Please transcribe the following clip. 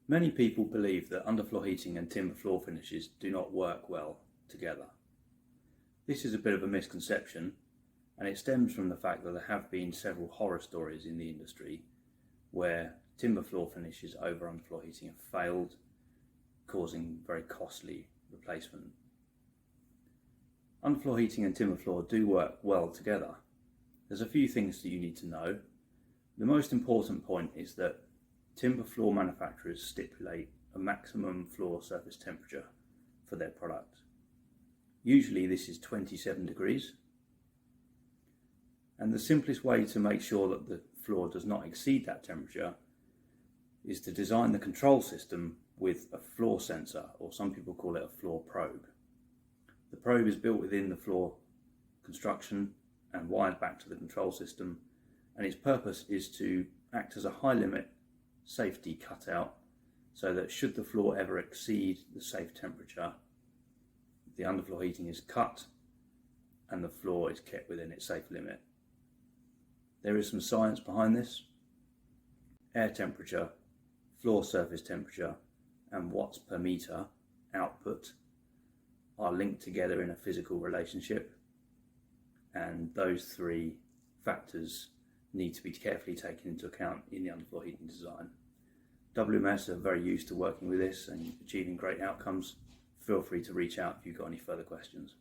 Many people believe that underfloor heating and timber floor finishes do not work well together. This is a bit of a misconception, and it stems from the fact that there have been several horror stories in the industry where timber floor finishes over underfloor heating have failed, causing very costly replacement. Underfloor heating and timber floor do work well together. There's a few things that you need to know. The most important point is that timber floor manufacturers stipulate a maximum floor surface temperature for their product. Usually this is 27 degrees. And the simplest way to make sure that the floor does not exceed that temperature is to design the control system with a floor sensor, or some people call it a floor probe. The probe is built within the floor construction and wired back to the control system, and its purpose is to act as a high limit safety cutout, so that should the floor ever exceed the safe temperature, the underfloor heating is cut and the floor is kept within its safe limit. There is some science behind this. Air temperature, floor surface temperature, and watts per meter output are linked together in a physical relationship, and those three factors need to be carefully taken into account in the underfloor heating design. WMS are very used to working with this and achieving great outcomes. Feel free to reach out if you've got any further questions.